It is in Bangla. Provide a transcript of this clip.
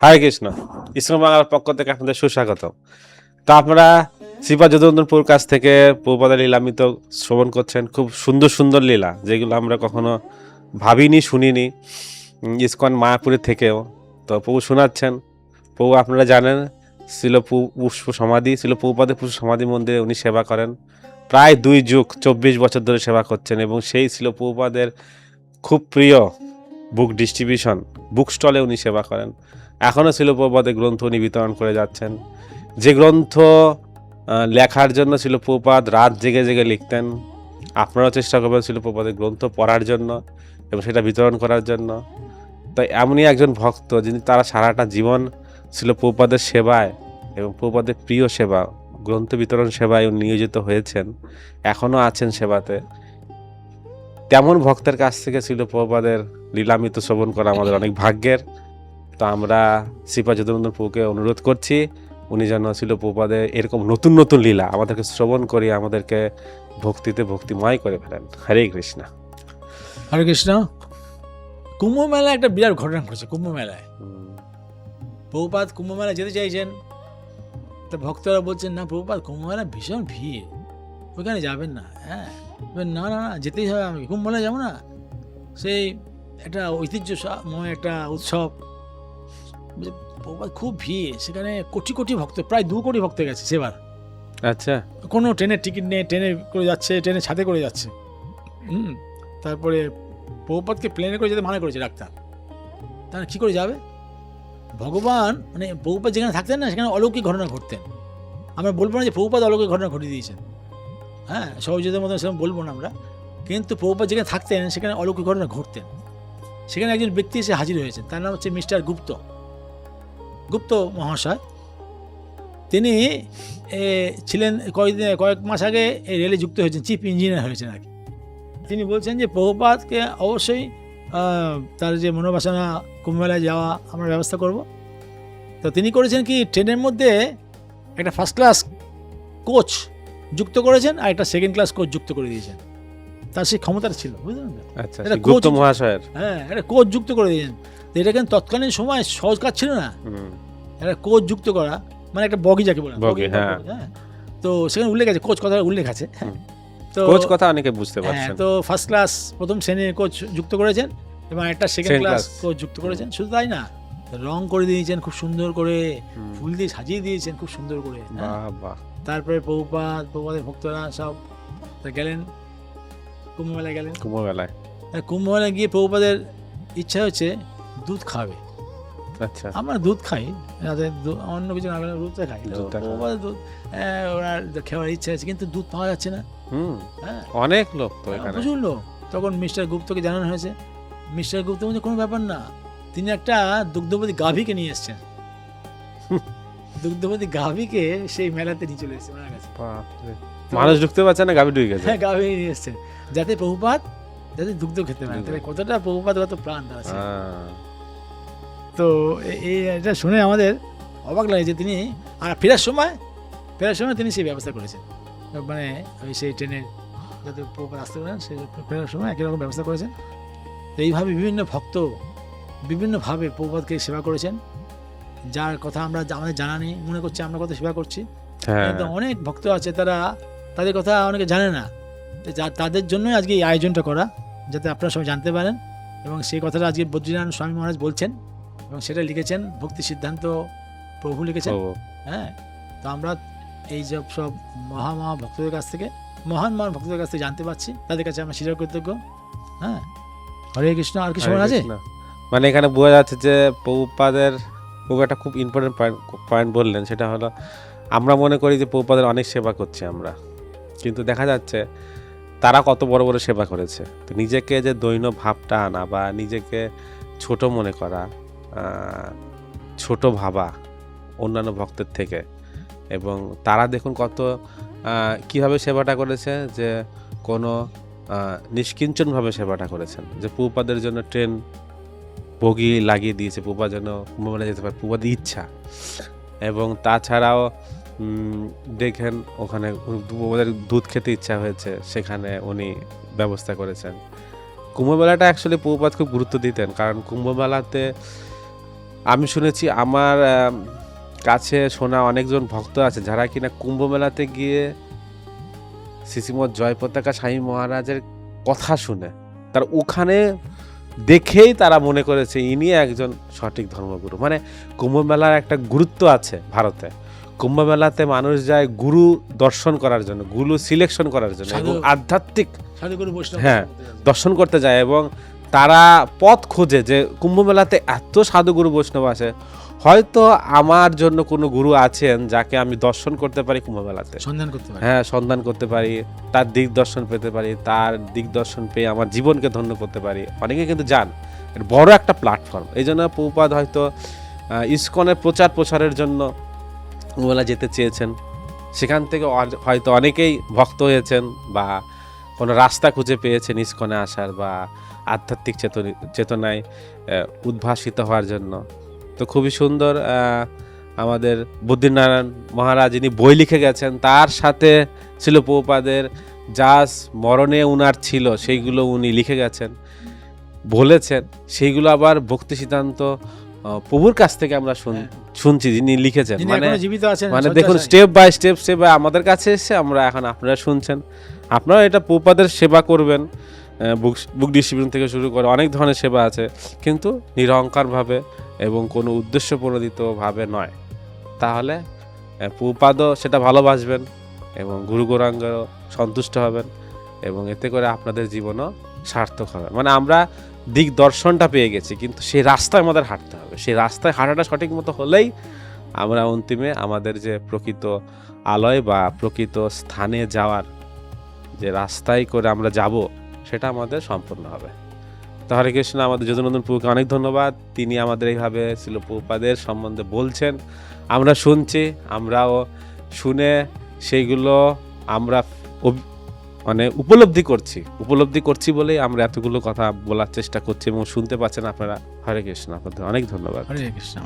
হরে কৃষ্ণ। ইসলাম বাংলার পক্ষ থেকে আপনাদের সুস্বাগত। তো আপনারা শ্রীপাদ যদুনন্দনপুর কাছ থেকে প্রভুপাদের লীলামৃত শ্রবণ করছেন। খুব সুন্দর সুন্দর লীলা, যেগুলো আমরা কখনো ভাবিনি, শুনিনি ইসকন মায়াপুরের থেকেও। তো প্রভু শোনাচ্ছেন। প্রভু আপনারা জানেন, পুষ্প সমাধি ছিল প্রভুপাদের পুষ্প সমাধি মন্দিরে উনি সেবা করেন। প্রায় 2 যুগ 24 বছর ধরে সেবা করছেন, এবং সেই ছিল প্রভুপাদের খুব প্রিয় বুক ডিস্ট্রিবিউশন, বুক স্টলে উনি সেবা করেন। এখনও ছিল প্রভুপাদের গ্রন্থ উনি বিতরণ করে যাচ্ছেন। যে গ্রন্থ লেখার জন্য ছিল প্রভুপাদ রাত জেগে জেগে লিখতেন, আপনারাও চেষ্টা করবেন ছিল প্রভুপাদের গ্রন্থ পড়ার জন্য এবং সেটা বিতরণ করার জন্য। তাই এমনই একজন ভক্ত যিনি তারা সারাটা জীবন ছিল প্রভুপাদের সেবায় এবং প্রভুপাদের প্রিয় সেবা, গ্রন্থ বিতরণ সেবায় উনি নিয়োজিত হয়েছেন, এখনও আছেন সেবাতে। তেমন ভক্তের কাছ থেকে ছিল প্রভুপাদের লীলামৃত শ্রবণ করা আমাদের অনেক ভাগ্যের। তো আমরা শ্রীপাদ যদুনন্দন প্রভুকে অনুরোধ করছি, উনি যেন ছিল প্রভুপাদের এরকম নতুন নতুন লীলা আমাদেরকে শ্রবণ করিয়ে আমাদেরকে ভক্তিতে ভক্তিময় করে ফেলেন। হরে কৃষ্ণ। হরে কৃষ্ণ। কুম্ভ মেলায় একটা বিরাট ঘটনা ঘটেছে। কুম্ভ মেলায় প্রভুপাদ কুম্ভ মেলায় যেতে চাইছেন, তা ভক্তরা বলছেন না প্রভুপাদ কুম্ভ মেলায় ভীষণ ভিড়, ওইখানে যাবেন না। হ্যাঁ, না না না, যেতেই হবে, আমি কুম্ভ মেলায় যাবো না। সেই একটা ঐতিহ্যময় একটা উৎসব, প্রভুপাদ খুব ভিড়, সেখানে কোটি কোটি ভক্ত, প্রায় 2 কোটি ভক্ত গেছে সেবার। আচ্ছা, কোনো ট্রেনের টিকিট নেই, ট্রেনে করে যাচ্ছে, ট্রেনের ছাদে করে যাচ্ছে। তারপরে প্রভুপাদকে প্লেনে করে যেতে মানা করেছে ডাক্তার। তারা কী করে যাবে? ভগবান মানে প্রভুপাদ যেখানে থাকতেন না, সেখানে অলৌকিক ঘটনা ঘটতেন। আমরা বলবো না যে প্রভুপাদ অলৌকিক ঘটনা ঘটিয়ে দিয়েছেন, হ্যাঁ, সহজের মতো সেরকম বলবো না আমরা, কিন্তু প্রভুপাদ যেখানে থাকতেন সেখানে অলৌকিক ঘটনা ঘটতেন। সেখানে একজন ব্যক্তি এসে হাজির হয়েছেন, তার নাম হচ্ছে মিস্টার গুপ্ত মহাশয়। তিনি ছিলেন কয়েক মাস আগে এই রেলে যুক্ত হয়েছেন, চিফ ইঞ্জিনিয়ার হয়েছেন আর কি। তিনি বলছেন যে প্রভুপাদকে অবশ্যই তার যে মনোবাসনা কুম্ভমেলায় যাওয়া আমরা ব্যবস্থা করব। তো তিনি করেছেন কি, ট্রেনের মধ্যে একটা ফার্স্ট ক্লাস কোচ যুক্ত করেছেন আর একটা সেকেন্ড ক্লাস কোচ যুক্ত করে দিয়েছেন। তার সেই ক্ষমতাটা ছিল, বুঝলেন না? আচ্ছা, গুপ্ত মহাশয়ের, হ্যাঁ, একটা কোচ যুক্ত করে দিয়েছেন। তো এটা কিন্তু তৎকালীন সময় সহজ কাজ ছিল না, একটা কোচ যুক্ত করা, মানে একটা বগি যাকে বলে। হ্যাঁ, তো সেখানে উল্লেখ আছে, কোচ কথা উল্লেখ আছে। তো কোচ কথা অনেকে বুঝতে পারছেন। তো ফার্স্ট ক্লাস প্রথম শ্রেণীর কোচ যুক্ত করেছেন এবং একটা সেকেন্ড ক্লাস কোচ যুক্ত করেছেন। শুধু তাই না, রং করে দিয়েছেন খুব সুন্দর করে, ফুল দিয়ে সাজিয়ে দিয়েছেন খুব সুন্দর করে। তারপরে প্রভুপাদের ভক্তরা সব গেলেন কুম্ভমেলায়, কুম্ভমেলায় গিয়ে প্রভুপাদের ইচ্ছা হচ্ছে দুধ খাবে। আচ্ছা, আমরা দুধ খাই, অন্য কিছু না, দুধটা খাই। প্রভুপাদের দুধ ওনার খাওয়ার ইচ্ছা আছে, কিন্তু দুধ পাওয়া যাচ্ছে না। হ্যাঁ, অনেক লোক তো এখানে, প্রচুর লোক। তখন মিস্টার গুপ্তকে জানানো হয়েছে। মিস্টার গুপ্ত বলছে কোনো ব্যাপার না, তিনি একটা দুগ্ধবতী গাভীকে নিয়ে এসছেন। দুগ্ধবতী গাভীকে সেই মেলাতে নিয়ে চলে এসেছে ওনার কাছে। মানুষ ঢুকতে পারছে না, গাভী ঢুকে গেছে। হ্যাঁ, গাভী নিয়ে এসছেন যাতে প্রভুপাদ দুগ্ধ খেতে পারেন। তাহলে কতটা প্রভুপাদ কত প্রাণ আছে। তো এটা শুনে আমাদের অবাক লাগে যে তিনি, আর ফেরার সময় তিনি সেই ব্যবস্থা করেছেন, মানে ওই সেই ট্রেনের যাতে প্রভুপাদ আসতে পারেন, সেই ফেরার সময় একই রকম ব্যবস্থা করেছেন। তো এইভাবে বিভিন্ন ভক্ত বিভিন্নভাবে প্রভুপাদকে সেবা করেছেন, যার কথা আমরা আমাদের জানা নেই, মনে করছি আমরা কত সেবা করছি। কিন্তু অনেক ভক্ত আছে, তাদের কথা অনেকে জানে না। তাদের জন্যই আজকে এই আয়োজনটা করা, যাতে আপনারা সবাই জানতে পারেন। এবং সেই কথাটা আজকে বদ্রীনারায়ণ স্বামী মহারাজ বলছেন, এবং সেটা লিখেছেন ভক্তি সিদ্ধান্ত প্রভু লিখেছেন। হ্যাঁ, তো আমরা এই সব মহান ভক্তদের কাছ থেকে জানতে পারছি, তাদের কাছে আমরা চির কৃতজ্ঞ। হ্যাঁ, হরে কৃষ্ণ। আর কি সময় আছে? মানে এখানে বোঝা যাচ্ছে যে প্রভু একটা খুব ইম্পর্টেন্ট পয়েন্ট বললেন, সেটা হলো আমরা মনে করি যে প্রভুপাদের অনেক সেবা করছি আমরা, কিন্তু দেখা যাচ্ছে তারা কত বড় বড় সেবা করেছে। তো নিজেকে যে দৈন্য ভাবটা আনা বা নিজেকে ছোট মনে করা, ছোট ভাবা অন্যান্য ভক্তের থেকে, এবং তারা দেখুন কত কিভাবে সেবাটা করেছে, যে কোনো নিষ্কিঞ্চনভাবে সেবাটা করেছেন, যে প্রভুপাদের জন্য ট্রেন বগি লাগিয়ে দিয়েছে, প্রভুপাদ যেন কুম্ভমেলায় যেতে পারে, প্রভুপাদের ইচ্ছা। এবং তাছাড়াও দেখেন ওখানে প্রভুপাদের দুধ খেতে ইচ্ছা হয়েছে, সেখানে উনি ব্যবস্থা করেছেন। কুম্ভমেলাটা অ্যাকচুয়ালি প্রভুপাদ খুব গুরুত্ব দিতেন, কারণ কুম্ভমেলাতে আমি শুনেছি আমার কাছে শোনা অনেকজন ভক্ত আছে যারা কিনা কুম্ভ মেলাতে গিয়ে শ্রীশ্রীমৎ জয় পতাকা স্বামী মহারাজের কথা শুনে তার ওখানে দেখেই তারা মনে করেছে ইনি একজন সঠিক ধর্মগুরু। মানে কুম্ভ মেলার একটা গুরুত্ব আছে ভারতে। কুম্ভ মেলাতে মানুষ যায় গুরু দর্শন করার জন্য, গুরু সিলেকশন করার জন্য এবং আধ্যাত্মিক সাধুগুরু বৈষ্ণব হ্যাঁ দর্শন করতে যায় এবং তারা পথ খোঁজে যে কুম্ভ মেলাতে এত সাধুগুরু বৈষ্ণব আছে, হয়তো আমার জন্য কোনো গুরু আছেন যাকে আমি দর্শন করতে পারি কুম্ভ মেলাতে, সন্ধান করতে পারে। হ্যাঁ সন্ধান করতে পারি, তার দিক দর্শন পেতে পারি, তার দিক দর্শন পেয়ে আমার জীবনকে ধন্য করতে পারি। অনেকে কিন্তু যান, এর বড় একটা প্ল্যাটফর্ম। এই জন্য প্রভুপাদ হয়তো ইসকনের প্রচার প্রসারের জন্য কুম্ভমেলা যেতে চেয়েছেন। সেখান থেকে হয়তো অনেকেই ভক্ত হয়েছেন বা কোনো রাস্তা খুঁজে পেয়েছেন ইসকনে আসার বা আধ্যাত্মিক চেতনায় উদ্ভাসিত হওয়ার জন্য। তো খুবই সুন্দর। আমাদের বদ্রীনারায়ণ মহারাজ যিনি বই লিখে গেছেন, তার সাথে ছিল প্রভুপাদের যা স্মরণে উনার ছিল সেইগুলো উনি লিখে গেছেন, বলেছেন। সেইগুলো আবার ভক্তি সিদ্ধান্ত প্রভুর কাছ থেকে আমরা শুনছি যিনি লিখেছেন। যিনি মানে এখনো জীবিত আছেন, মানে শয্যাশায়ী। দেখুন স্টেপ বাই স্টেপ আমাদের কাছে এসে আমরা এখন আপনারা শুনছেন। আপনারা এটা প্রভুপাদের সেবা করবেন, বুক ডিস্ট্রিবিউশন থেকে শুরু করে অনেক ধরনের সেবা আছে, কিন্তু নিরহংকারভাবে এবং কোনো উদ্দেশ্য প্রণোদিতভাবে নয়। তাহলে প্রভুপাদও সেটা ভালোবাসবেন এবং গুরু গৌরাঙ্গও সন্তুষ্ট হবেন এবং এতে করে আপনাদের জীবনও সার্থক হবে। মানে আমরা দিক দর্শনটা পেয়ে গেছি, কিন্তু সেই রাস্তায় আমাদের হাঁটতে হবে। সেই রাস্তায় হাঁটাটা সঠিক মতো হলেই আমরা অন্তিমে আমাদের যে প্রকৃত আলয় বা প্রকৃত স্থানে যাওয়ার যে রাস্তায় করে আমরা যাব সেটা আমাদের সম্পূর্ণ হবে। তো হরে কৃষ্ণ। আমাদের যদুনন্দন প্রভুকে অনেক ধন্যবাদ, তিনি আমাদের এইভাবে ছিল প্রভুপাদের সম্বন্ধে বলছেন, আমরা শুনছি, আমরাও শুনে সেইগুলো আমরা মানে উপলব্ধি করছি বলেই আমরা এতগুলো কথা বলার চেষ্টা করছি এবং শুনতে পাচ্ছেন আপনারা। হরে কৃষ্ণ। আপনাদের অনেক ধন্যবাদ। হরে কৃষ্ণ।